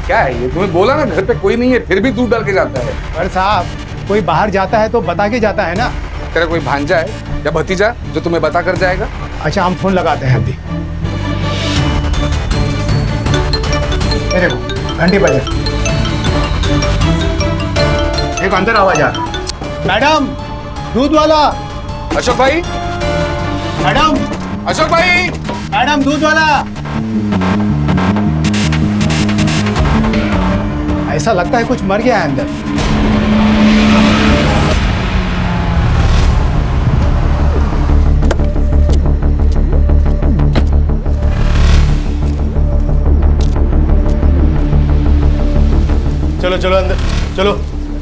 क्या है ये? तुम्हें बोला ना घर पे कोई नहीं है, फिर भी दूध डाल के जाता है। पर साहब कोई बाहर जाता है तो बता के जाता है ना। तेरा कोई भांजा है या भतीजा जो तुम्हें बता कर जाएगा? अच्छा हम फोन लगाते हैं अभी। अरे घंटी बजे एक अंदर आवाज आ रहा। मैडम दूध वाला। अशोक भाई, मैडम, अशोक भाई, मैडम दूध वाला। ऐसा लगता है कुछ मर गया है अंदर। चलो चलो अंदर चलो।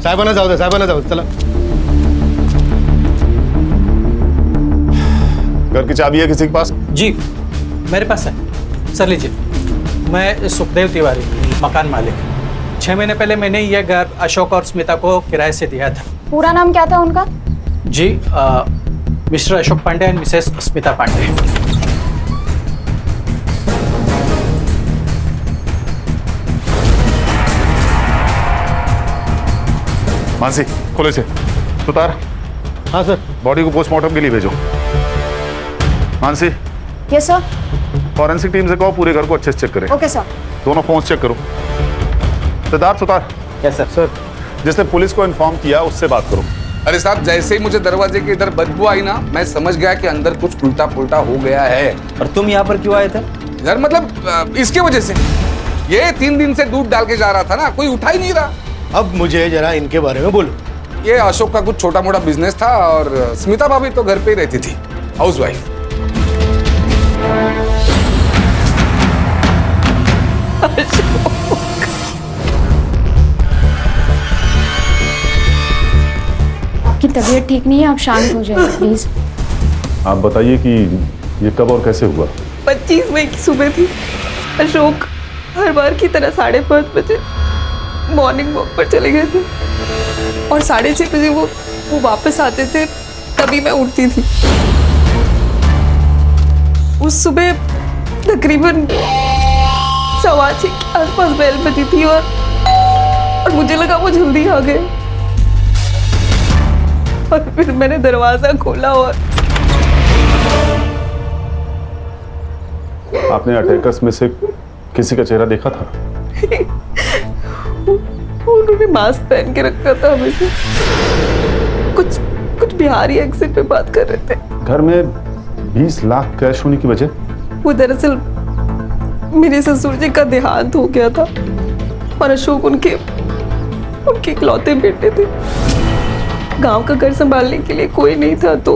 साहेबाना जाऊ दे, साहेबाना जाऊ दे, चला। घर की चाबी है किसी के पास? जी मेरे पास है सर, लीजिए। मैं सुखदेव तिवारी, मकान मालिक। 6 महीने पहले मैंने यह घर अशोक और स्मिता को किराए से दिया था। पूरा नाम क्या था उनका? जी Mr Ashok Pandey and Mrs Smita Pandey. Mansi Khole से सुतार। हाँ सर। बॉडी को पोस्टमार्टम के लिए भेजो। Mansi yes sir. Forensic team से कहो पूरे घर को अच्छे से चेक करें। Okay sir. दोनों फोन चेक करो। Siddharth Sutar. Yes sir. Sir जिसने पुलिस को इन्फॉर्म किया उससे बात करो। अरे साहब, जैसे ही मुझे दरवाजे के इधर बदबू आई ना, मैं समझ गया कि अंदर कुछ उल्टा पुल्टा हो गया है। और तुम यहाँ पर क्यों आए थे? इधर मतलब इसके वजह से। ये 3 दिन से दूध डाल के जा रहा था ना, कोई उठा ही नहीं रहा। अब मुझे जरा इनके बारे में बोलो। ये अशोक का कुछ छोटा मोटा बिजनेस था और स्मिता भाभी तो घर पे ही रहती थी, हाउसवाइफ। आपकी तबीयत ठीक नहीं है, आप शांत हो जाइए प्लीज। आप बताइए कि ये कब और कैसे हुआ? 25 मई की सुबह थी। अशोक हर बार की तरह 5:30 बजे मॉर्निंग वॉक पर चले गए थे और 6:30 बजे वो वापस आते थे, तभी मैं उठती थी। उस सुबह तकरीबन 6:15 के आसपास बेल बजी थी और मुझे लगा वो जल्दी आ गए। और फिर मैंने दरवाजा खोला और आपने अटैकर्स में से किसी का चेहरा देखा था? उन्होंने मास्क पहन के रखा था हमेशा। कुछ बिहारी एक्सेंट में बात कर रहे थे। घर में 20 लाख कैश होने की वजह? वो दरअसल मेरे ससुर जी का देहांत हो गया था और अशोक उनके इकलौते बेटे थे। गांव का घर संभालने के लिए कोई नहीं था तो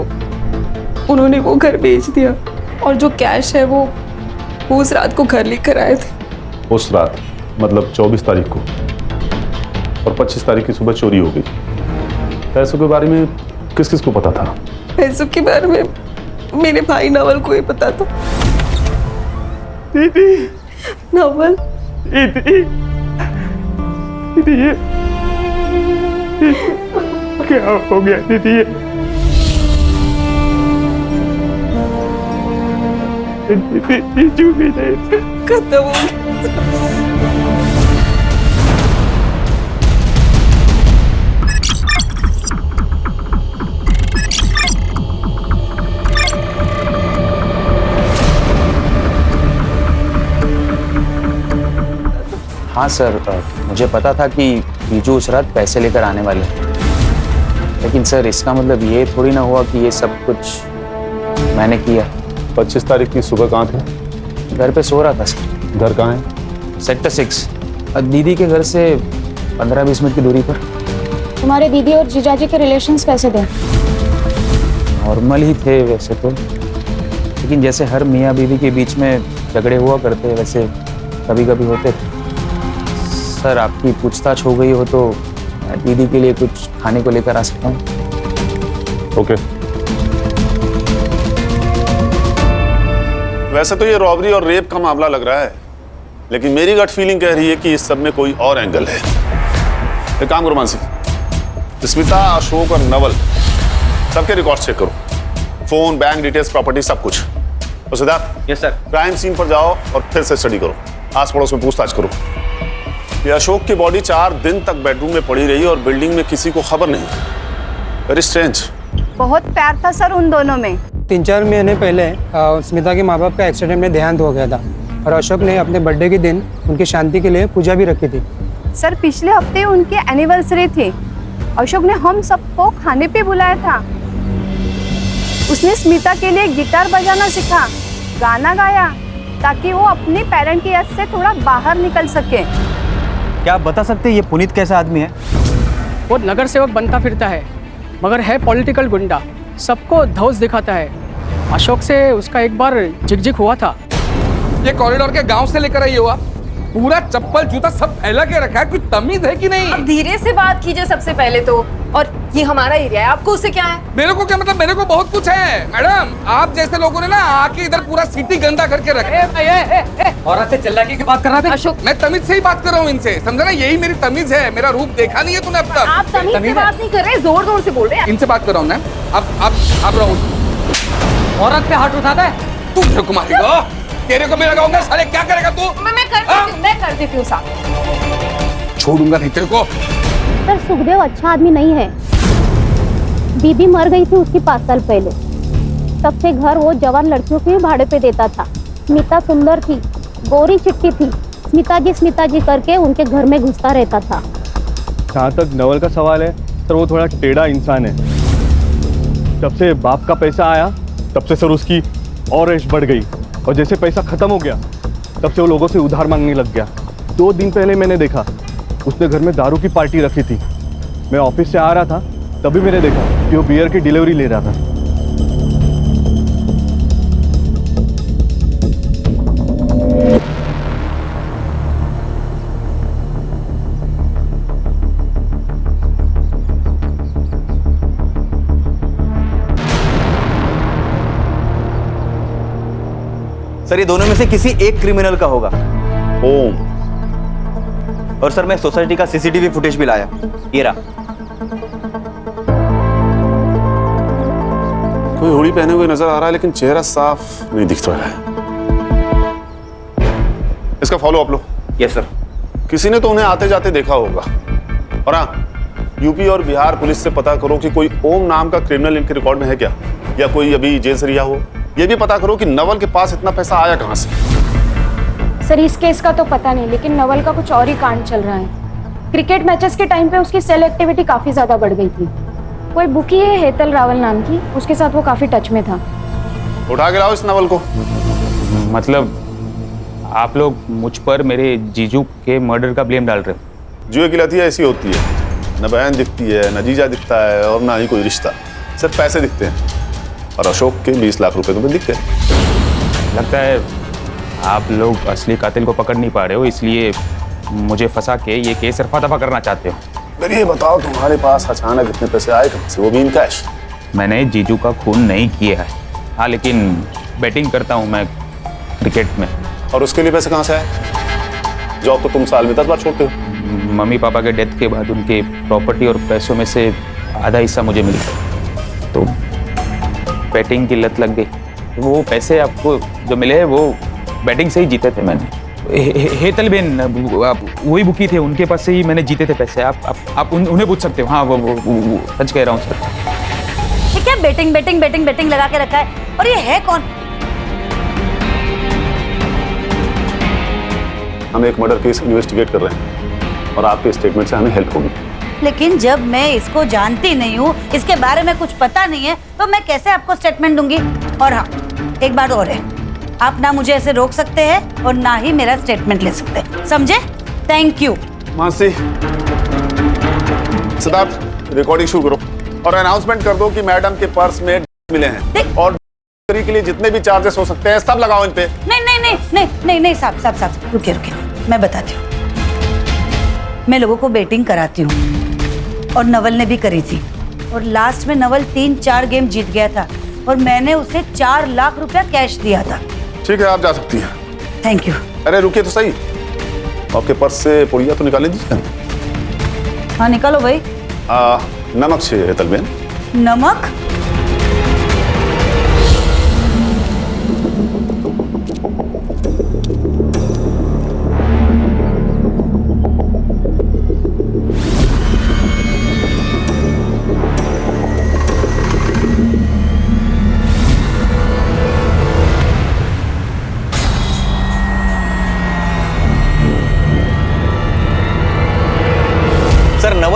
उन्होंने वो घर बेच दिया और जो कैश है वो उस रात को घर लेकर आए थे। उस रात मतलब 24 तारीख को, और 25 तारीख की सुबह चोरी हो गई। पैसों के बारे में किस किस को पता था? पैसों के बारे में मेरे भाई नवल को ही पता था। दीदी, नवल, दीदी, दीदी ये क्या हो गया दीदी? खत्म हो गया। हाँ सर, मुझे पता था कि बीजू उस रात पैसे लेकर आने वाले हैं, लेकिन सर इसका मतलब ये थोड़ी ना हुआ कि ये सब कुछ मैंने किया। 25 तारीख की सुबह कहाँ थे? घर पे सो रहा था सर। घर कहाँ है? सेक्टर 6, दीदी के घर से 15-20 मिनट की दूरी पर। तुम्हारे दीदी और जीजाजी के रिलेशंस कैसे थे? नॉर्मल ही थे वैसे तो, लेकिन जैसे हर मियाँ बीवी के बीच में झगड़े हुआ करते वैसे कभी कभी होते थे। सर आपकी पूछताछ हो गई हो तो मैं दीदी के लिए कुछ खाने को लेकर आ सकता हूँ? ओके। वैसे तो ये रॉबरी और रेप का मामला लग रहा है, लेकिन मेरी गट फीलिंग कह रही है कि इस सब में कोई और एंगल है। एक काम करो मानसी, स्मिता, अशोक और नवल सबके रिकॉर्ड चेक करो, फोन, बैंक डिटेल्स, प्रॉपर्टी, सब कुछ। तो Siddharth, yes sir. Crime scene पर जाओ और फिर से स्टडी करो, आस पड़ोस में पूछताछ करो। कि अशोक की बॉडी 4 दिन तक बेडरूम में पड़ी रही और बिल्डिंग में किसी को खबर नहीं। Very strange. बहुत प्यार था सर उन दोनों में। 3-4 महीने पहले स्मिता के माँ बाप का एक्सीडेंट में देहांत हो गया था और अशोक ने अपने बर्थडे के दिन उनकी शांति के लिए पूजा भी रखी थी। सर पिछले हफ्ते उनकी एनिवर्सरी थी। अशोक ने हम सबको खाने पे बुलाया था। उसने स्मिता के लिए गिटार बजाना सीखा, गाना गाया, ताकि वो अपने पेरेंट की याद से थोड़ा बाहर निकल सके। क्या आप बता सकते हैं ये पुनीत कैसा आदमी है? वो नगर सेवक बनता फिरता है, मगर है पॉलिटिकल गुंडा, सबको धौस दिखाता है। अशोक से उसका एक बार झिकझिक हुआ था। ये कॉरिडोर के गांव से लेकर आई हुआ, पूरा चप्पल जूता सब फैला के रखा है, कुछ तमीज है कि नहीं? अब धीरे से बात कीजिए सबसे पहले तो। और ये हमारा एरिया है, आपको उससे क्या है? मेरे को क्या मतलब, मेरे को बहुत कुछ है मैडम। आप जैसे लोगों ने ना आके इधर पूरा सिटी गंदा करके रखा। औरत से चिल्लाने की बात कर रहा था अशोक, मैं तमीज से ही बात कर रहा हूँ इनसे, समझा ना? यही मेरी तमीज है। मेरा रूप देखा नहीं है तूने अब तक? आप तमीज से बात नहीं कर रहे, जोर जोर से बोल रहे हैं। इनसे बात कर रहा हूँ ना। अब रहो। औरत पे हाथ उठाता है तू मेरे को मारेगा, तेरे को मैं लगाऊंगा। साले क्या करेगा तू? मैं कर देती हूँ साहब। छोड़ूंगा नहीं तेरे को। सर सुखदेव अच्छा आदमी नहीं है। बीबी मर गई थी उसकी 5 साल पहले। तब से घर वो जवान लड़कियों के भाड़े पे देता था। स्मिता सुंदर थी, गोरी चिट्टी थी। स्मिता जी करके उनके घर में घुसता रहता था। जहाँ तक नवल का सवाल है सर, वो थोड़ा टेढ़ा इंसान है। जब से बाप का पैसा आया तब से सर उसकी और ऐश बढ़ गई, और जैसे पैसा खत्म हो गया तब से वो लोगों से उधार मांगने लग गया। 2 दिन पहले मैंने देखा उसने घर में दारू की पार्टी रखी थी। मैं ऑफिस से आ रहा था तभी मैंने देखा कि वो बियर की डिलीवरी ले रहा था। सर ये दोनों में से किसी एक क्रिमिनल का होगा। ओम। और सर मैं सोसाइटी का सीसीटीवी फुटेज भी लाया, ये रहा। कोई हुडी पहने हुए नजर आ रहा है लेकिन चेहरा साफ नहीं दिख रहा है। इसका फॉलो अप लो। Yes sir. किसी ने तो उन्हें आते जाते देखा होगा। और हाँ, यूपी और बिहार पुलिस से पता करो कि कोई ओम नाम का क्रिमिनल इनके रिकॉर्ड में है क्या, या कोई अभी जेल से रिहा हो। ये भी पता करो कि नवल के पास इतना पैसा आया कहाँ से। सर इस केस का तो पता नहीं, लेकिन नवल का कुछ और ही कांड चल रहा है। क्रिकेट मैचेस के टाइम पे उसकी सेल एक्टिविटी काफी ज्यादा बढ़ गई थी। कोई बुकी है हेतल रावल नाम की, उसके साथ वो काफी टच में था। उठा के लाओ इस नवल को। मतलब आप लोग मुझ पर मेरे जीजू के मर्डर का ब्लेम डाल रहे हो? जुए की लती ऐसी होती है, न बहन दिखती है, न जीजा दिखता है, और ना ही कोई रिश्ता, सिर्फ पैसे दिखते हैं। और अशोक के 20 लाख रुपए तुम्हें दिखते हैं। लगता है आप लोग असली कातिल को पकड़ नहीं पा रहे हो, इसलिए मुझे फंसा के ये केस रफा दफा करना चाहते हो। फिर ये बताओ तुम्हारे पास अचानक इतने पैसे आए कहाँ से, वो भी इन कैश? मैंने जीजू का खून नहीं किया है, हाँ, लेकिन बैटिंग करता हूँ मैं क्रिकेट में। और उसके लिए पैसे कहाँ से आए? जॉब तो तुम साल में 10 बार छोड़ते हो। मम्मी पापा के डेथ के बाद उनके प्रॉपर्टी और पैसों में से आधा हिस्सा मुझे मिला, तो बैटिंग की लत लग गई। वो पैसे आपको जो मिले हैं वो बैटिंग से ही जीते थे मैंने। हेतल बेन वही बुकी थे, उनके पास से ही मैंने जीते थे पैसे। आप उन्हें पूछ सकते हो। हाँ वो सच कह रहा हूँ सर। ये क्या बेटिंग लगा के रखा है? और ये है कौन? हम एक मर्डर केस इन्वेस्टिगेट कर रहे हैं और आपके स्टेटमेंट से हमें हेल्प होगी। लेकिन जब मैं इसको जानती नहीं हूँ, इसके बारे में कुछ पता नहीं है, तो मैं कैसे आपको स्टेटमेंट दूंगी? और हाँ, एक बात और है, आप ना मुझे ऐसे रोक सकते हैं और ना ही मेरा स्टेटमेंट ले सकते हैं, समझे? Thank you. Mansi, Siddharth, recording शुरू करो और अनाउंसमेंट कर दो कि मैडम के पर्स में मिले हैं, और के लिए जितने भी चार्जेस हो सकते हैं सब लगाओ इन पे। नहीं साहब, रुकिए, मैं बताती हूँ। मैं लोगों को बेटिंग कराती हूँ और नवल ने भी करी थी, और लास्ट में नवल 3-4 गेम जीत गया था और मैंने उसे 4 लाख रुपया कैश दिया था। ठीक है, आप जा सकती हैं। Thank you. अरे रुकिए तो सही, आपके पर्स से पुड़िया तो निकाल दीजिए। हाँ निकालो भाई। नमक चाहिए हेतल बेन। नमक?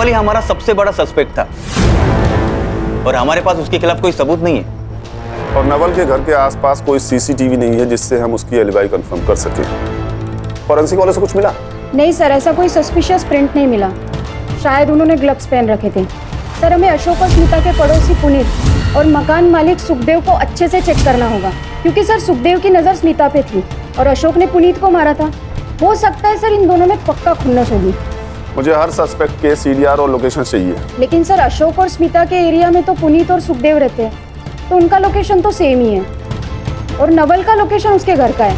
नवल ही हमारा सबसे बड़ा सस्पेक्ट था और हमारे पास उसके खिलाफ कोई सबूत नहीं है। और नवल के घर के आसपास कोई सीसीटीवी नहीं है जिससे हम उसकी एलिबाई कंफर्म कर सके। फॉरेंसिक वाले से कुछ मिला? नहीं सर, ऐसा कोई सस्पिशियस प्रिंट नहीं मिला। शायद उन्होंने ग्लव्स पहन रखे थे। सर, हमें अशोक और स्मिता के पड़ोसी पुनीत और मकान मालिक सुखदेव को अच्छे से चेक करना होगा, क्योंकि सर सुखदेव की नज़र स्मिता पे थी और अशोक ने पुनीत को मारा था। हो सकता है सर इन दोनों में पक्का खुन्नस होगी। मुझे हर सस्पेक्ट के सीडीआर और लोकेशन चाहिए। लेकिन सर अशोक और स्मिता के एरिया में तो पुनीत और सुखदेव रहते हैं, तो उनका लोकेशन तो सेम ही है और नवल का लोकेशन उसके घर का है।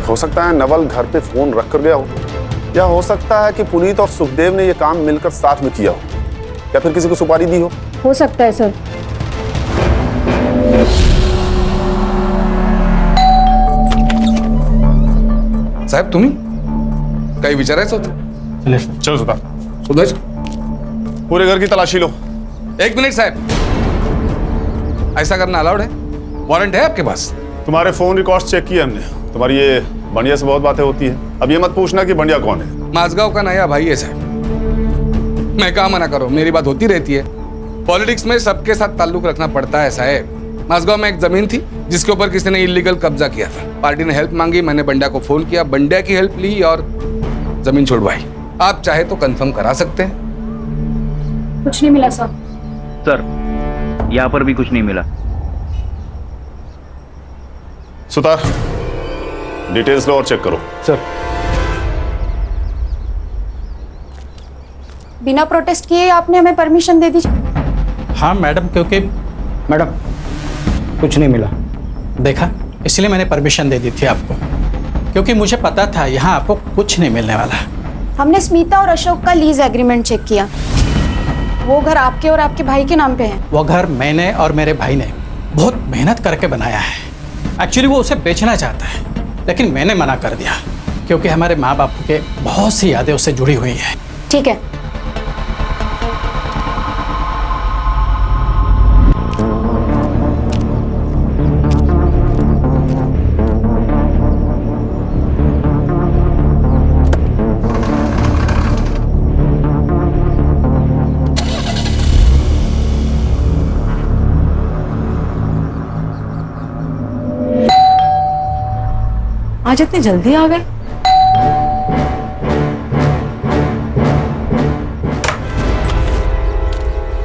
हो सकता है नवल घर पे फोन रख कर गया हो, या हो सकता है कि पुनीत और सुखदेव ने यह काम मिलकर साथ में किया हो, या फिर किसी को सुपारी दी हो सकता है सर। साहेब तुम्ही काही विचारायचं होतं? चलो सुधा, सुदेश पूरे घर की तलाशी लो। 1 मिनट साहब, ऐसा करना अलाउड है? वारंट है आपके पास? तुम्हारे फोन रिकॉर्ड्स चेक किए हमने। तुम्हारी ये बंडिया से बहुत बातें होती है। अब ये मत पूछना कि बंडिया कौन है। माझगांव का नया भाई है साहब। मैं कहा मना करो, मेरी बात होती रहती है। पॉलिटिक्स में सबके साथ ताल्लुक रखना पड़ता है साहब। माझगांव में एक जमीन थी जिसके ऊपर किसी ने इलीगल कब्जा किया था। पार्टी ने हेल्प मांगी, मैंने बंडिया को फोन किया, बंडिया की हेल्प ली और जमीन छुड़वाई। आप चाहे तो कंफर्म करा सकते हैं। कुछ नहीं मिला सर। सर, यहाँ पर भी कुछ नहीं मिला। सुतार, डिटेल्स लो और चेक करो। सर, बिना प्रोटेस्ट किए आपने हमें परमिशन दे दी? हाँ मैडम, क्योंकि मैडम कुछ नहीं मिला। देखा, इसलिए मैंने परमिशन दे दी थी आपको, क्योंकि मुझे पता था यहाँ आपको कुछ नहीं मिलने वाला। हमने स्मिता और अशोक का लीज एग्रीमेंट चेक किया। वो घर आपके और आपके भाई के नाम पे है। वो घर मैंने और मेरे भाई ने बहुत मेहनत करके बनाया है। एक्चुअली वो उसे बेचना चाहता है, लेकिन मैंने मना कर दिया, क्योंकि हमारे माँ बाप के बहुत सी यादें उससे जुड़ी हुई हैं। ठीक है। आज इतनी जल्दी आ गए?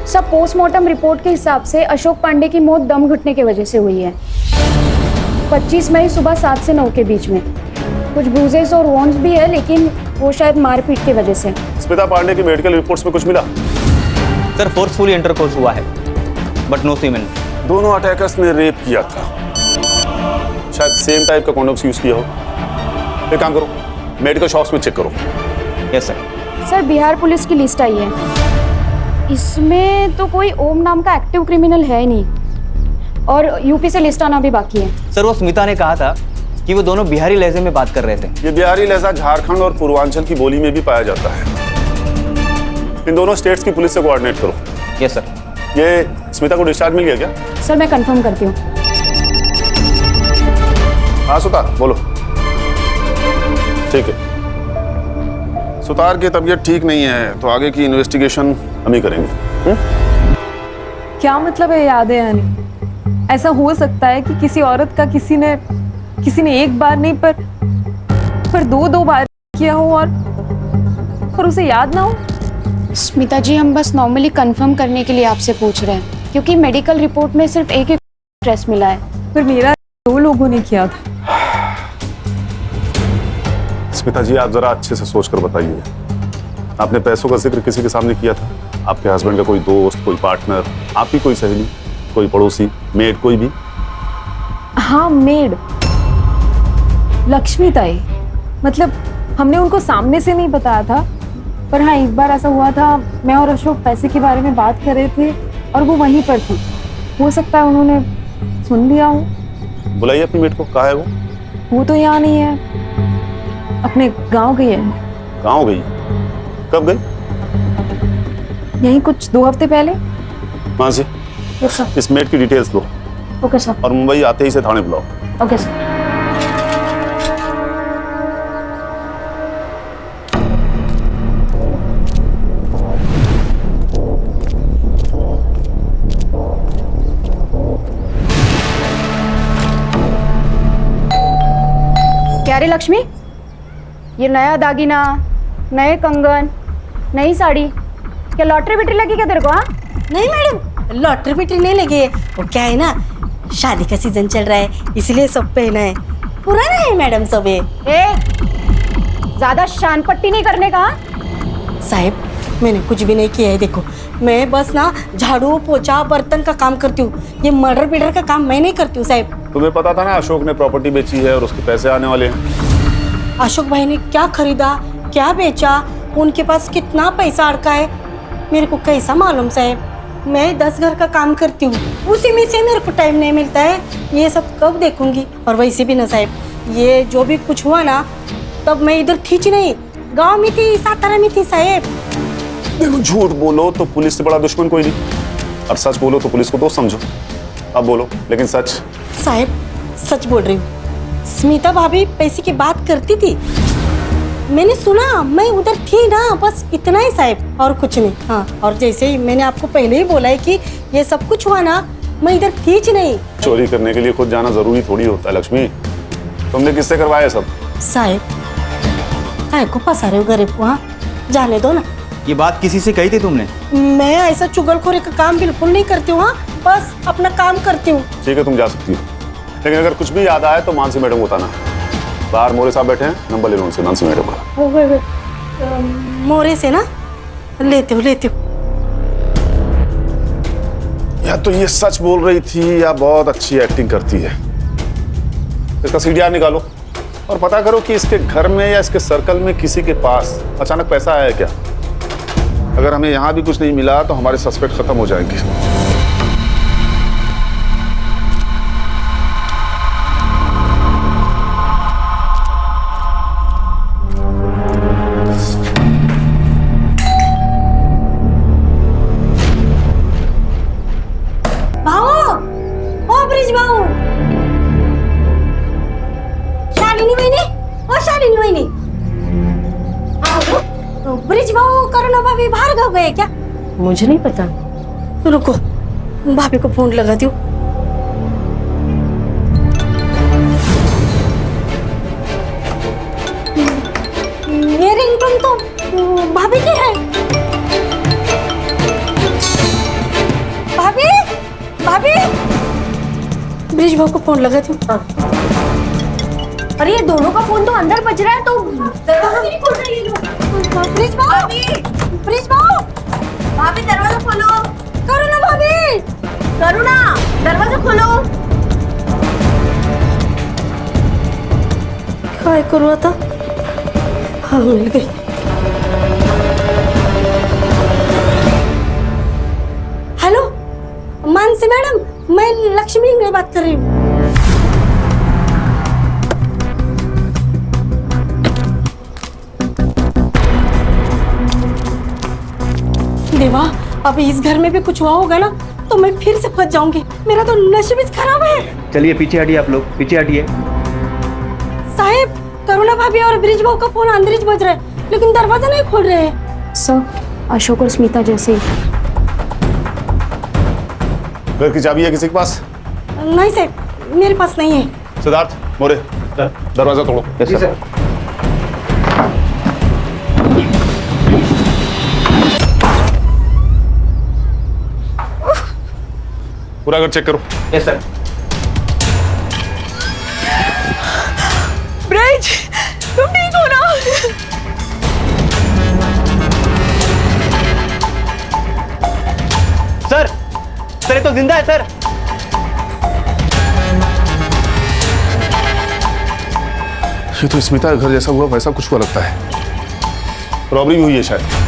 सब पोस्टमार्टम रिपोर्ट के हिसाब से अशोक पांडे की मौत दम घुटने की वजह से हुई है। 25 मई सुबह 7 से 9 के बीच में। कुछ ब्रूजेस और वॉन्स भी है, लेकिन वो शायद मारपीट की वजह से। स्मिता पांडे की मेडिकल रिपोर्ट्स में कुछ मिला? सर, फोर्सफुली इंटरकोर्स हुआ है, बट नो सीमेन। दोनों अटैकर्स ने रेप किया था। शायद सेम टाइप का कॉन्डोम्स यूज किया हो। एक काम करो, मेडिकल शॉप्स में चेक करो। Yes sir. Sir, Bihar police की लिस्ट आई है। इसमें तो कोई ओम नाम का एक्टिव क्रिमिनल है ही नहीं, और यूपी से लिस्ट आना भी बाकी है। सर, वो स्मिता ने कहा था कि वो दोनों बिहारी लहजे में बात कर रहे थे। ये बिहारी लहजा झारखंड और पूर्वांचल की बोली में भी पाया जाता है। इन दोनों स्टेट्स की पुलिस से कोऑर्डिनेट करो। Yes sir. ये स्मिता को डिस्चार्ज मिल गया क्या? सर, मैं कंफर्म करती हूँ। हाँ सुतार, बोलो। ठीक है, सुतार की तबीयत ठीक नहीं है, तो आगे की इन्वेस्टिगेशन हम ही करेंगे। क्या मतलब है यादें आनी? ऐसा हो सकता है कि किसी औरत का किसी ने एक बार नहीं पर दो बार किया हो और उसे याद ना हो? स्मिता जी, हम बस नॉर्मली कंफर्म करने के लिए आपसे पूछ रहे हैं, क्योंकि मेडिकल रिपोर्ट में सिर्फ एक ही ड्रेस मिला है। पर मेरा 2 लोगों ने किया था। स्मिता जी, आप जरा अच्छे से सोचकर बताइए। आपने पैसों का जिक्र किसी के सामने किया था? आपके हस्बैंड का कोई दोस्त, कोई पार्टनर, आपकी कोई सहेली, कोई पड़ोसी, मेड, कोई भी? हाँ, मेड लक्ष्मी ताई। मतलब हमने उनको सामने से नहीं बताया था, पर हाँ एक बार ऐसा हुआ था, मैं और अशोक पैसे के बारे में बात कर रहे थे और वो वहीं पर थी। हो सकता है उन्होंने सुन लिया हो। बुलाइए अपनी मेड को। कहाँ है वो? वो तो यहाँ नहीं है, अपने गांव गई है। गाँव गई? कब गई? यही कुछ 2 हफ्ते पहले। वहाँ से इस मेड की डिटेल्स लो। Okay sir. और मुंबई आते ही से थाने बुलाओ। Okay sir. लक्ष्मी, ये नया दागिना, नए कंगन, नई साड़ी, क्या लॉटरी बिटरी लगी क्या तेरे को? हाँ नहीं मैडम, लॉटरी बिटरी नहीं लगी है। वो क्या है ना, शादी का सीजन चल रहा है इसलिए सब पहना है। पुराना है मैडम सब ये। ज्यादा शान पट्टी नहीं करने का। साहब मैंने कुछ भी नहीं किया है। देखो मैं बस ना झाड़ू पोछा बर्तन का काम करती हूँ, ये मर्डर बिडर का काम मैं नहीं करती हूँ साहब। तुम्हें पता था ना अशोक ने प्रॉपर्टी बेची है और उसके पैसे आने वाले हैं। अशोक भाई ने क्या खरीदा क्या बेचा, उनके पास कितना पैसा अड़का है मेरे को कैसा मालूम साहब। मैं 10 घर का काम करती हूँ, उसी में से मेरे को टाइम नहीं मिलता है। ये सब कब देखूंगी। और वैसे भी ना साहब, ये जो भी कुछ हुआ ना तब मैं इधर थी नहीं, गांव में थी, सातारा में थी साहब। देखो झूठ बोलो तो पुलिस से बड़ा दुश्मन कोई नहीं, और सच बोलो तो पुलिस को दोस्त समझो। अब बोलो लेकिन सच। साहब सच बोल रही हूँ, स्मिता भाभी पैसे की बात करती थी, मैंने सुना, मैं उधर थी ना, बस इतना ही साहब और कुछ नहीं। हाँ और जैसे ही मैंने आपको पहले ही बोला है कि ये सब कुछ हुआ ना, मैं इधर थी नहीं। चोरी करने के लिए खुद जाना जरूरी थोड़ी होता है लक्ष्मी। तुमने किससे करवाया सब? साहब काय को फंसा रहे हो गरीब को? हाँ जाने दो ना। ये बात किसी से कही थी तुमने? मैं ऐसा चुगलखोरी का काम बिल्कुल नहीं करती हूँ। हाँ बस अपना काम करती हूँ। ठीक है तुम जा सकती हो, लेकिन अगर कुछ भी याद आए तो मानसी मैडम को बताना। बाहर मोरे साहब बैठे हैं, नंबर ले लो उनसे, मानसी मैडम का। मोरे से ना लेते हो या तो ये सच बोल रही थी या बहुत अच्छी एक्टिंग करती है। इसका सीडीआर निकालो और पता करो कि इसके घर में या इसके सर्कल में किसी के पास अचानक पैसा आया है क्या। अगर हमें यहाँ भी कुछ नहीं मिला तो हमारे सस्पेक्ट खत्म हो जाएंगे। ब्रिज भाऊ करुणा भाभी बाहर गाँव गए क्या? मुझे नहीं पता। रुको भाभी को फोन लगाती हूँ। ये रिंगटोन तो भाभी की है। भाभी भाभी ब्रिज भाऊ को फोन लगाती हूँ। अरे ये दोनों का फोन तो अंदर बज रहा है, तो दरवाजा नहीं खोल रही है। ब्रिज भाऊ, ब्रिज भाऊ, भाभी दरवाजा खोलो। करुणा भाभी, करुणा दरवाजा खोलो। क्या करूँ आता? हाँ मिल गई। हेलो मानसी मैडम, मैं लक्ष्मी में बात कर रही हूँ। देवा, अभी इस घर में भी कुछ हुआ होगा ना तो मैं फिर से फंस जाऊंगी। मेरा तो नसीब खराब है। चलिए पीछे हटिए, आप लोग पीछे हटिए। साहब करुणा भाभी और ब्रिज भाऊ का फोन अंदर ही बज रहा है, लेकिन दरवाजा नहीं खोल रहे हैं। सर अशोक और स्मिता जैसे। घर की चाबी है किसी के पास? नहीं साहब मेरे पास नहीं है। सिद्धार्थ मोरे दरवाजा तोड़ो। Yes sir. पूरा घर चेक करो। Yes sir. ब्रिज तुम ठीक हो ना? सर ये तो जिंदा है सर। ये तो स्मिता का घर जैसा हुआ वैसा कुछ हुआ लगता है। रॉबरी भी हुई है शायद।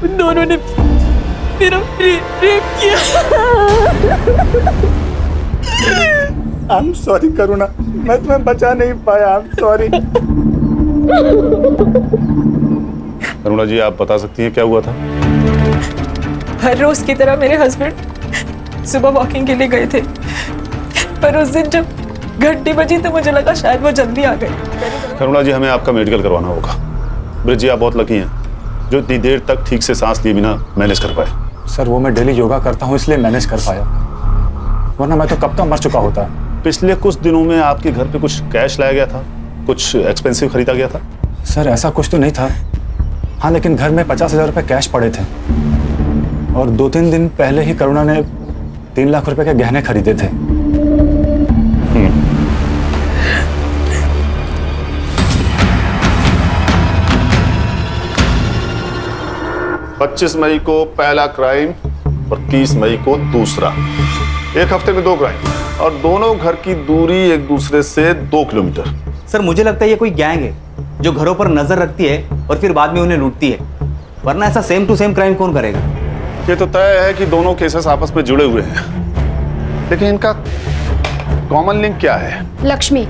उन दोनों ने मेरा रेप किया। आई एम सॉरी करुणा, मैं तुम्हें बचा नहीं पाया। I am sorry. करुणा जी आप बता सकती हैं क्या हुआ था? हर रोज की तरह मेरे हस्बैंड सुबह वॉकिंग के लिए गए थे, पर उस दिन जब घंटी बजी तो मुझे लगा शायद वो जल्दी आ गए। करुणा जी, हमें आपका मेडिकल करवाना होगा। ब्रिज जी, आप बहुत लकी हैं जो इतनी देर तक ठीक से सांस लिए बिना मैनेज कर पाए। सर वो मैं डेली योगा करता हूँ इसलिए मैनेज कर पाया, वरना मैं तो कब का मर चुका होता। पिछले कुछ दिनों में आपके घर पे कुछ कैश लाया गया था, कुछ एक्सपेंसिव खरीदा गया था? सर ऐसा कुछ तो नहीं था, हाँ लेकिन घर में 50,000 रुपये कैश पड़े थे और 2-3 दिन पहले ही करुणा ने 3 लाख रुपए के गहने खरीदे थे। 25 मई को पहला क्राइम और 30 मई को दूसरा। एक हफ्ते में 2 क्राइम और दोनों घर की दूरी एक दूसरे से 2 किलोमीटर। सर मुझे लगता है ये कोई गैंग है जो घरों पर नजर रखती है और फिर बाद में उन्हें लूटती है, वरना ऐसा सेम टू सेम क्राइम कौन करेगा? ये तो तय है कि दोनों केसेस आपस में जुड़े हुए हैं, लेकिन इनका कॉमन लिंक क्या है? लक्ष्मी।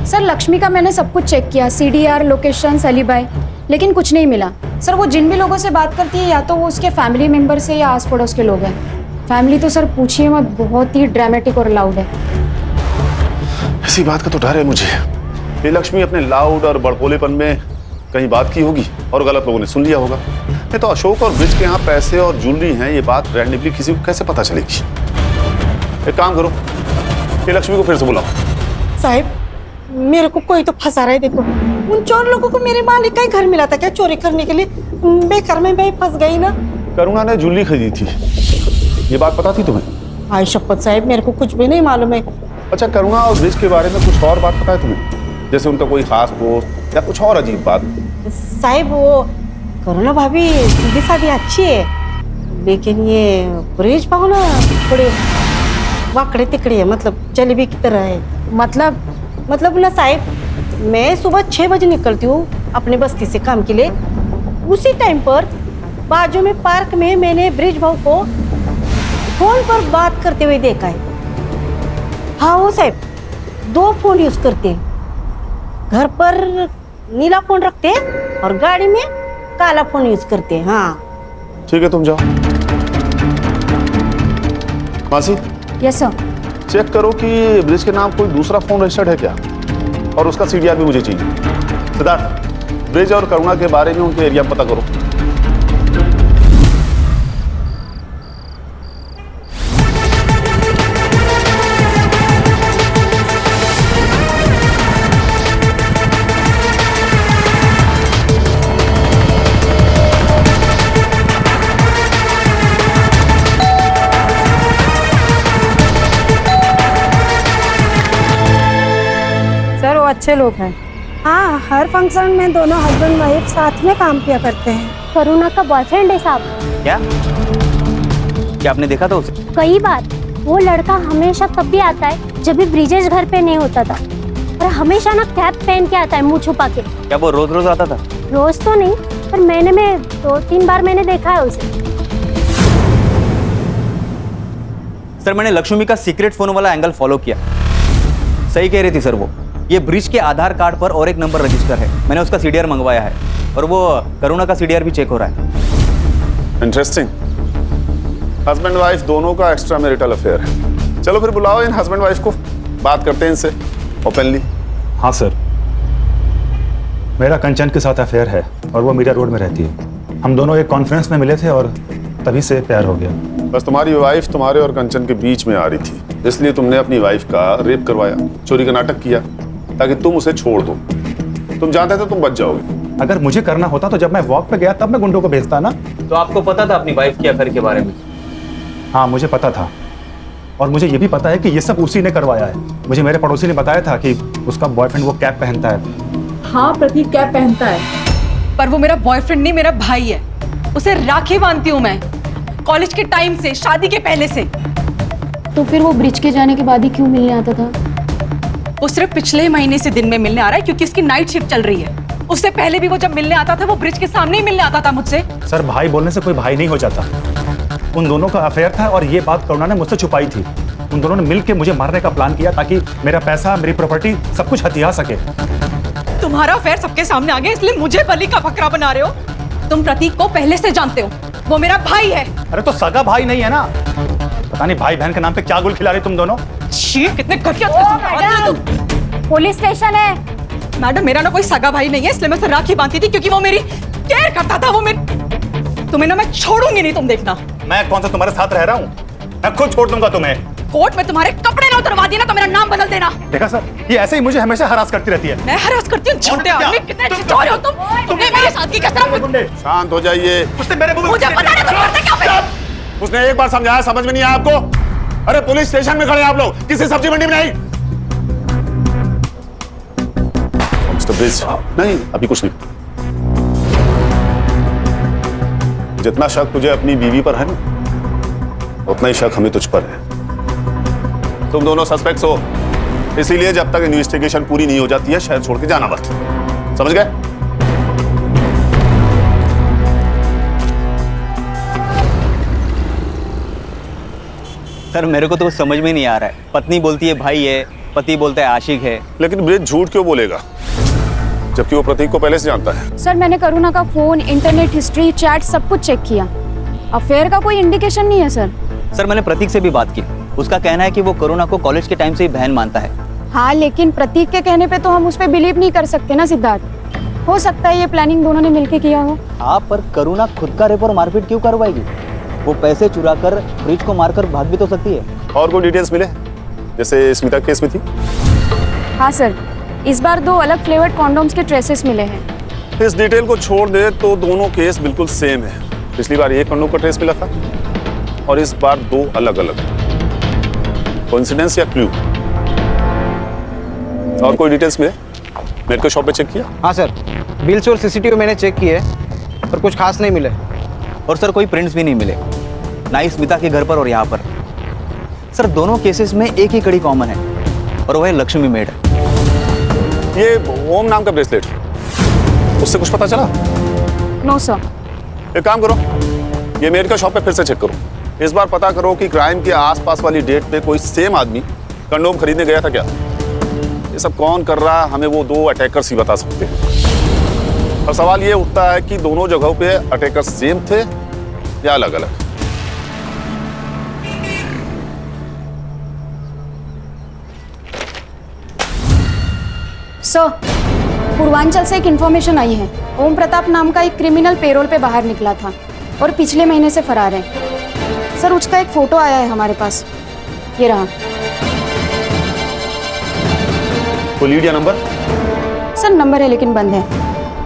सर लक्ष्मी का मैंने सब कुछ चेक किया, CDR, लोकेशन, एलिबाई, लेकिन कुछ नहीं मिला। सर वो जिन भी लोगों से बात करती है या तो वो उसके फैमिली मेंबर से या आस पड़ोस के लोग हैं। फैमिली तो सर पूछिए मत, बहुत ही ड्रामेटिक और लाउड है। इसी बात का तो डर है मुझे। ये लक्ष्मी अपने लाउड और बड़पोलेपन में कहीं बात की होगी और गलत लोगों ने सुन लिया होगा। नहीं तो अशोक और ब्रिज के यहाँ पैसे और ज्वेलरी हैं, ये बात रैंडमली किसी को कैसे पता चलेगी? एक काम करो, ये लक्ष्मी को फिर से बुलाओ। साहब मेरे को कोई तो फंसा रहा है। देखो उन चोर लोगों को मेरे मालिक का ही घर मिला था क्या चोरी करने के लिए? बेकार में मैं फंस गई ना। करुणा ने ज्वेलरी खरीदी थी, ये बात पता थी तुम्हें? आई शपथ साहब मेरे को कुछ भी नहीं मालूम है। अच्छा, करुणा और ब्रिज के बारे में कुछ और बात पता है तुम्हें? जैसे उनका कोई खास दोस्त या कुछ और अजीब बात? साहब वो करुणा भाभी सीधी सादी अच्छी है, लेकिन ये ब्रिज पाओ ना थोड़े वाकड़े तिकड़े है, मतलब जलेबी की तरह है। मतलब ना साहब, मैं सुबह 6 बजे निकलती हूँ अपने बस्ती से काम के लिए। उसी टाइम पर बाजू में पार्क में मैंने ब्रिज भाऊ को फोन पर बात करते हुए देखा है। हाँ वो साहब 2 फोन यूज करते हैं, घर पर नीला फोन रखते हैं और गाड़ी में काला फोन यूज करते हैं। हाँ ठीक है, तुम जाओ। मासी। Yes sir. चेक करो कि ब्रिज के नाम कोई दूसरा फोन रजिस्टर्ड है क्या, और उसका CDR भी मुझे चाहिए। सिद्धार्थ, ब्रिज और करुणा के बारे में उनके एरिया पता करो। सर वो अच्छे लोग हैं। हाँ, हर फंक्शन में दोनों हस्बैंड वाइफ साथ में काम किया करते हैं। करुणा का बॉयफ्रेंड है साहब। क्या आपने देखा था उसे? कई बार। वो लड़का हमेशा तब भी आता है जब भी ब्रिजेश घर पे नहीं होता था, और हमेशा ना कैप पहन के आता है, मुंह छुपा के। क्या वो रोज रोज आता था? रोज तो नहीं, पर महीने में 2-3 बार मैंने देखा है उसे। सर मैंने लक्ष्मी का सीक्रेट फोन वाला एंगल फॉलो किया, सही कह रही थी सर वो। ये ब्रिज के आधार कार्ड पर और एक नंबर रजिस्टर है, मैंने उसका CDR मंगवाया है और वो करुणा का CDR भी चेक हो रहा है। इंटरेस्टिंग। हस्बैंड वाइफ दोनों का एक्स्ट्रा मैरिटल अफेयर है। चलो फिर बुलाओ इन हस्बैंड वाइफ को, बात करते हैं इनसे ओपनली। हाँ सर, मेरा कंचन के साथ अफेयर है और वो मीडिया रोड में रहती है। हम दोनों एक कॉन्फ्रेंस में मिले थे और तभी से प्यार हो गया। बस तुम्हारी वाइफ तुम्हारे और कंचन के बीच में आ रही थी, इसलिए तुमने अपनी वाइफ का रेप करवाया, चोरी का नाटक किया ताकि तुम उसे छोड़ दो। तुम जानते थे तुम बच जाओगे। अगर मुझे करना होता तो जब मैं वॉक पे गया तब मैं गुंडों को भेजता ना। तो आपको पता था अपनी वाइफ के अफेयर के बारे में? हाँ मुझे पता था, और मुझे ये भी पता है कि ये सब उसी ने करवाया है। मुझे मेरे पड़ोसी ने बताया था कि उसका बॉयफ्रेंड वो कैप पहनता है। हाँ प्रतीक कैप पहनता है, पर वो मेरा बॉयफ्रेंड नहीं, मेरा भाई है। उसे राखी बांधती हूँ मैं, कॉलेज के टाइम से, शादी के पहले से। तो फिर वो ब्रिज के जाने के बाद ही क्यों मिलने आता था? वो सिर्फ पिछले महीने से दिन में मिलने आ रहा है क्योंकि उसकी नाइट शिफ्ट चल रही है। उससे पहले भी वो जब मिलने आता था वो ब्रिज के सामने ही मिलने आता था मुझसे। सर भाई बोलने से कोई भाई नहीं हो जाता। उन दोनों का अफेयर था और ये बात करुणा ने मुझसे छुपाई थी। उन दोनों ने मिलकर मुझे मारने का प्लान किया ताकि मेरा पैसा, मेरी प्रॉपर्टी सब कुछ हथिया सके। तुम्हारा अफेयर सबके सामने आ गया इसलिए मुझे बलि का बकरा बना रहे हो। तुम प्रतीक को पहले से जानते हो, वो मेरा भाई है। अरे तो सगा भाई नहीं है ना? पता नहीं भाई बहन के नाम पे क्या गुल खिला रही तुम दोनों। छी, कितने घटिया। पुलिस स्टेशन है। मैडम, मेरा ना कोई सगा भाई नहीं है, इसलिए मैं उसे राखी बांधती थी क्योंकि वो मेरी केयर करता था। वो मेरी, तुम्हें ना मैं छोड़ूंगी नहीं, तुम देखना। मैं कौन सा तुम्हारे साथ रह रहा हूँ? मैं खुद छोड़ दूंगा तुम्हें। कोर्ट में तुम्हारे कपड़े ना उतरवा दिए ना तो मेरा नाम बदल देना। देखा सर, ये ऐसे ही मुझे हमेशा हरास करती रहती है। मैं हरास करती हूँ? झूठे आदमी, कितने छिछोरे हो तुम। तुमने मेरे साथ की कसम। शांत हो जाइए। उसने मेरे मुंह मुझे पता नहीं तुम करते क्या फिर। उसने एक बार समझाया, समझ में नहीं आया आपको? अरे पुलिस स्टेशन में खड़े आप लोग, किसी सब्जी मंडी में नहीं। मिस्टर ब्रिज, नहीं अभी कुछ नहीं। जितना शक तुझे अपनी बीवी पर है ना, उतना ही शक हमें तुझ पर है। तुम दोनों सस्पेक्ट्स हो, इसीलिए जब तक इन्वेस्टिगेशन पूरी नहीं हो जाती है शहर छोड़ के जाना मत। समझ गए? सर मेरे को तो समझ में नहीं आ रहा है। पत्नी बोलती है भाई है, पति बोलता है आशिक है। लेकिन ब्रिज झूठ क्यों बोलेगा जबकि वो प्रतीक को पहले से जानता है? सर मैंने करुणा का फोन, इंटरनेट हिस्ट्री, चैट सब कुछ चेक किया। अफेयर का कोई इंडिकेशन नहीं है सर। सर मैंने प्रतीक से भी बात की, उसका कहना है कि वो करुणा को कॉलेज के टाइम से ही बहन मानता है। हाँ लेकिन प्रतीक के कहने पे तो हम उस पर बिलीव नहीं कर सकते ना सिद्धार्थ। हो सकता है ये प्लानिंग दोनों ने मिलके किया हो। हाँ पर करुणा खुद का रेप और मारपीट क्यों करवाएगी? वो पैसे चुरा कर ब्रिज को मारकर भाग भी तो सकती है। और कोई डिटेल्स मिले जैसे स्मिता केस में थी? हाँ सर, इस बार 2 अलग फ्लेवर्ड कॉन्डोम्स के ट्रेसेस मिले हैं। इस डिटेल को छोड़ दे तो दोनों केस बिल्कुल सेम है। पिछली बार एक कंडोम का ट्रेस मिला था और इस बार 2 अलग अलग। कोइंसिडेंस या क्लू? और कोई डिटेल्स मिले? मेडिकल शॉप पे चेक किया? हाँ सर, बिल्स और सीसीटीवी मैंने चेक किए पर कुछ खास नहीं मिले। और सर कोई प्रिंट्स भी नहीं मिले, ना ही स्मिता के घर पर और यहाँ पर। सर दोनों केसेस में एक ही कड़ी कॉमन है और वह है लक्ष्मी मेड। ये ओम नाम का ब्रेसलेट, उससे कुछ पता चला? No sir. एक काम करो, ये मेडिकल शॉप पे फिर से चेक करो। इस बार पता करो कि क्राइम के आसपास वाली डेट पे कोई सेम आदमी कंडोम खरीदने गया था क्या। ये सब कौन कर रहा है हमें वो 2 अटैकर्स ही बता सकते हैं। और सवाल ये उठता है कि दोनों जगहों पे अटैकर्स सेम थे या अलग अलग। सर, पूर्वांचल से एक इन्फॉर्मेशन आई है। ओम प्रताप नाम का एक क्रिमिनल पेरोल पे बाहर निकला था और पिछले महीने से फरार है। सर उसका एक फोटो आया है हमारे पास, ये रहा। कोई लीड या नंबर? सर नंबर है लेकिन बंद है।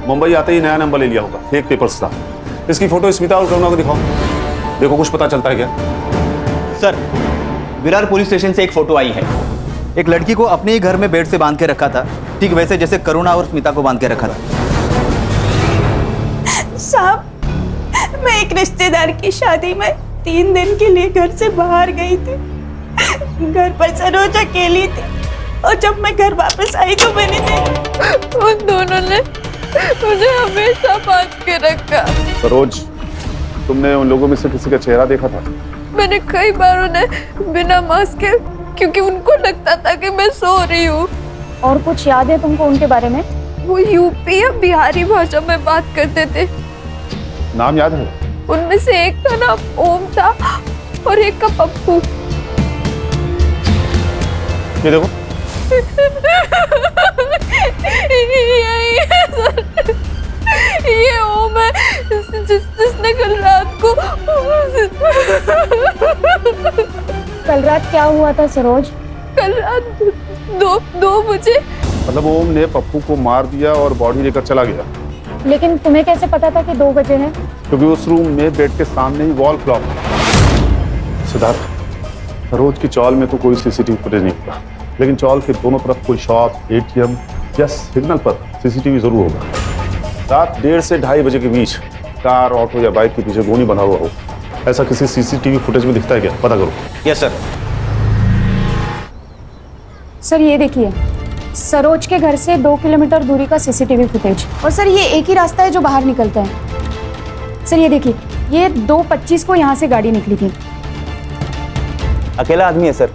मुंबई आते ही नया नंबर ले लिया होगा, फेक पेपर्स था। इसकी फोटो स्मिता और करुणा को दिखाओ, देखो कुछ पता चलता है क्या। सर विरार पुलिस स्टेशन से एक फोटो आई है। एक लड़की को अपने ही घर में बेड से बांध के रखा था, ठीक वैसे जैसे करुणा और स्मिता को बांध के रखा था। साहब, मैं एक रिश्तेदार की शादी में 3 दिन के लिए घर से बाहर गई थी। घर पर सरोज अकेली थी और जब मैं घर वापस आई तो मैंने देखा उन दोनों ने मुझे हमेशा बांध के रखा। सरोज, तुमने उन लोगों में से किसी का चेहरा देखा था? मैंने कई बार उन्हें बिना मास्क के, क्योंकि उनको लगता था कि मैं सो रही हूँ। और कुछ याद है तुमको उनके बारे में? वो यूपी या बिहारी भाषा में बात करते थे। नाम याद है? उनमें से एक का नाम ओम था और एक का पप्पू। ये देखो। ये ओम है जिसने कल रात को। कल रात क्या हुआ था सरोज? कल रात 2 बजे। मतलब ओम ने पप्पू को मार दिया और बॉडी लेकर चला गया। लेकिन तुम्हें कैसे पता था कि 2 बजे है? क्योंकि उस रूम में बेड के सामने ही वॉल क्लॉक। सिद्धार्थ, सरोज की चौल में तो कोई सीसीटीवी फुटेज नहीं था, लेकिन चौल के दोनों तरफ कोई शॉप, एटीएम या सिग्नल पर सीसीटीवी जरूर होगा। रात 1:30 से 2:30 बजे के बीच कार, ऑटो या बाइक के पीछे गोनी बना हुआ हो, ऐसा किसी सीसीटीवी फुटेज में दिखता है क्या? पता करो। Yes sir. सर ये देखिए, सरोज के घर से 2 किलोमीटर दूरी का सीसीटीवी फुटेज। और सर ये एक ही रास्ता है जो बाहर निकलता है। सर ये देखिए, ये 2:25 को यहाँ से गाड़ी निकली थी। अकेला आदमी है सर,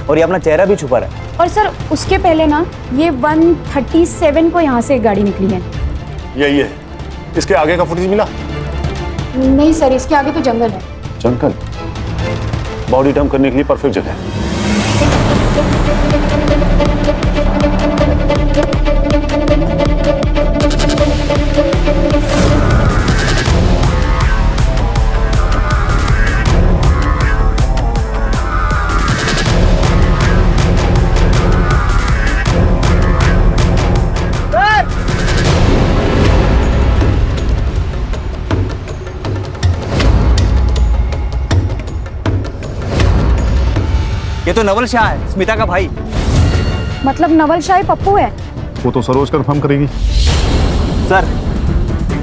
और ये अपना चेहरा भी छुपा रहा है। और सर उसके पहले ना ये 1:37 को यहाँ से एक गाड़ी निकली है। यही है। इसके आगे का फुटेज मिला? नहीं सर, इसके आगे तो जंगल है। जंगल? बॉडी डंप करने के लिए परफेक्ट जगह है। तो नवल शाह है, स्मिता का भाई। मतलब नवल शाह ही पप्पू है? वो तो सरोज कंफर्म करेगी। सर,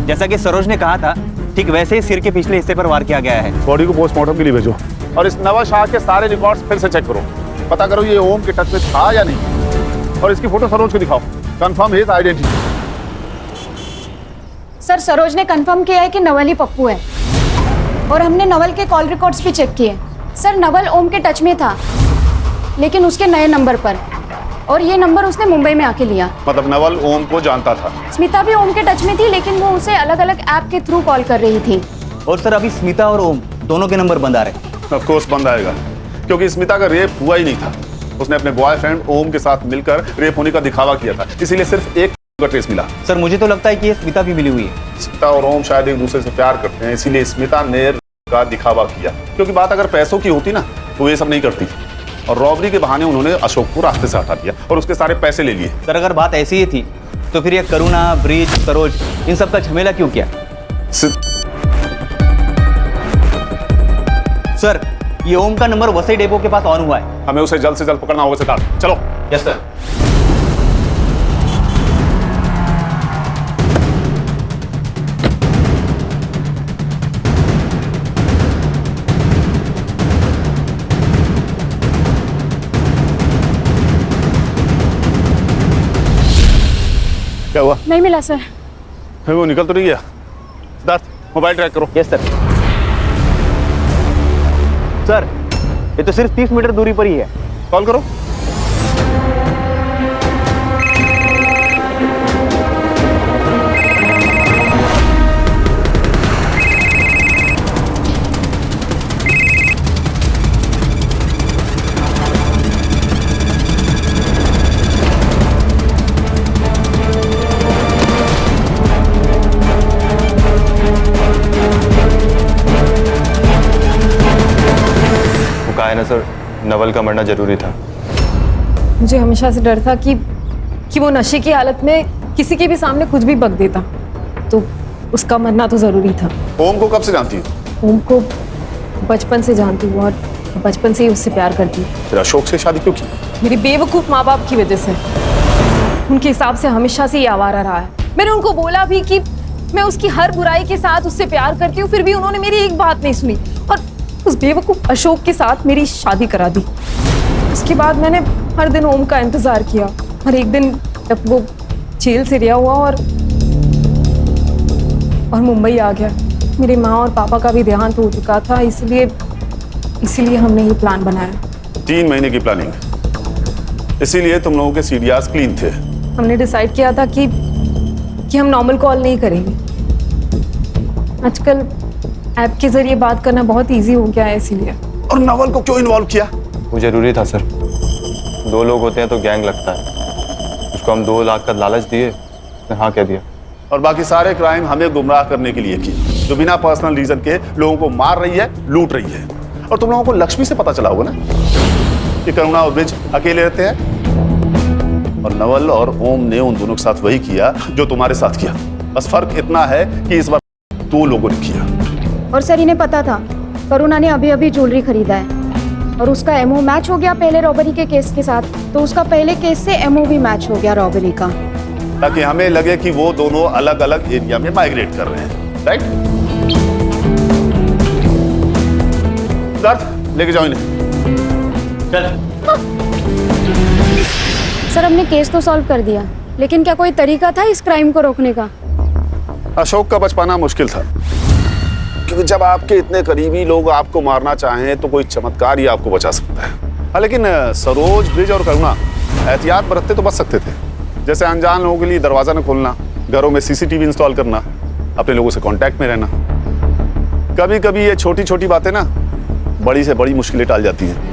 जैसा कि सरोज ने कहा था, ठीक वैसे ही सिर के पिछले हिस्से पर वार किया गया है। बॉडी को पोस्टमार्टम के लिए भेजो और इस नवल शाह के सारे रिकॉर्ड्स फिर से चेक करो, पता करो ये ओम के टच में था या नहीं, और इसकी फोटो सरोज को दिखाओ, confirm his identity. Sir, Saroj ने कंफर्म किया है कि नवल ही पप्पू है, और हमने नवल के कॉल रिकॉर्ड्स भी चेक किए। सर, नवल ओम के टच में था, लेकिन उसके नए नंबर पर, और ये नंबर उसने मुंबई में आके लिया। मतलब नवल ओम को जानता था। स्मिता भी ओम के टच में थी, लेकिन वो उसे अलग अलग ऐप के थ्रू कॉल कर रही थी। और सर, अभी स्मिता और ओम दोनों के नंबर बंद आ रहे हैं। ऑफ कोर्स बंद आएगा, क्योंकि स्मिता का रेप हुआ ही नहीं था। उसने अपने बॉयफ्रेंड ओम के साथ मिलकर रेप होने का दिखावा किया था, इसीलिए सिर्फ एक का ट्रेस मिला। सर, मुझे तो लगता है कि ये स्मिता भी मिली हुई है। स्मिता और ओम शायद एक दूसरे से प्यार करते हैं, इसीलिए स्मिता ने का दिखावा किया, क्योंकि बात अगर पैसों की होती ना तो ये सब नहीं करती। और रॉबरी के बहाने उन्होंने अशोक को रास्ते से हटा दिया और उसके सारे पैसे ले लिए। सर, अगर बात ऐसी ही थी तो फिर ये करुणा, ब्रिज, सरोज, इन सब का झमेला क्यों किया? सर, ये ओम का नंबर वसई डेपो के पास ऑन हुआ है। हमें उसे जल्द से जल्द पकड़ना होगा सिद्धार्थ, चलो। Yes sir. क्या हुआ? नहीं मिला सर। फिर वो निकल तो नहीं गया? सिद्धार्थ, मोबाइल ट्रैक करो। Yes sir. सर, ये तो सिर्फ 30 मीटर दूरी पर ही है। कॉल करो। ना सर, नवल का मरना जरूरी था। मुझे हमेशा से डर था कि वो नशे की हालत में किसी के भी सामने कुछ भी बक देता, तो उसका मरना तो जरूरी था। ओम को कब से जानती हो? ओम को बचपन से जानती हूँ और बचपन से ही उससे प्यार करती हूँ। फिर अशोक से शादी क्यों की? मेरी बेवकूफ़ माँ बाप की वजह से। उनके हिसाब से हमेशा से ये आवारा रहा है। मैंने उनको बोला भी कि मैं उसकी हर बुराई के साथ उससे प्यार करती हूँ, फिर भी उन्होंने मेरी एक बात नहीं सुनी और उस बेवकूफ़ अशोक के साथ मेरी शादी करा दी। उसके बाद मैंने हर दिन ओम का इंतज़ार किया, और एक दिन जब वो जेल से रिहा हुआ और मुंबई आ गया, मेरी माँ और पापा का भी देहांत हो चुका था, इसीलिए हमने ये प्लान बनाया। 3 महीने की प्लानिंग, इसीलिए तुम लोगों के सीडीआरस क्लीन थे। हमने डिसाइड किया था कि हम नॉर्मल कॉल नहीं करेंगे। आजकल ऐप के जरिए बात करना बहुत इजी हो गया है, इसीलिए। और नवल को क्यों इन्वॉल्व किया? वो जरूरी था सर। 2 लोग होते हैं तो गैंग लगता है। उसको हम 2 लाख का लालच दिए, उसने हाँ कह दिया। और बाकी सारे क्राइम हमें गुमराह करने के लिए किए, जो बिना पर्सनल रीजन के लोगों को मार रही है, लूट रही है। और तुम लोगों को लक्ष्मी से पता चला होगा ना कि करुणा और ब्रिज अकेले रहते हैं, और नवल और ओम ने उन दोनों के साथ वही किया जो तुम्हारे साथ किया। बस फर्क इतना है कि इस बार 2 लोगों ने किया। और सर, इन्हें पता था करुणा ने अभी अभी ज्वेलरी खरीदा है, और उसका एमओ मैच हो गया पहले रॉबरी के केस के साथ, तो उसका पहले केस से एमओ भी मैच हो गया रॉबरी का, ताकि हमें लगे कि वो दोनों अलग अलग एरिया में माइग्रेट कर रहे हैं। राइट? लेके जाओ इन्हें। चल। सर, हमने केस तो सॉल्व कर दिया, लेकिन क्या कोई तरीका था इस क्राइम को रोकने का? अशोक का बच पाना मुश्किल था, क्योंकि जब आपके इतने करीबी लोग आपको मारना चाहें तो कोई चमत्कार ही आपको बचा सकता है। हाँ, लेकिन सरोज, ब्रिज और करुणा एहतियात बरतते तो बच सकते थे, जैसे अनजान लोगों के लिए दरवाजा न खोलना, घरों में सीसीटीवी इंस्टॉल करना, अपने लोगों से कांटेक्ट में रहना। कभी कभी ये छोटी छोटी बातें ना बड़ी से बड़ी मुश्किलें टाल जाती हैं।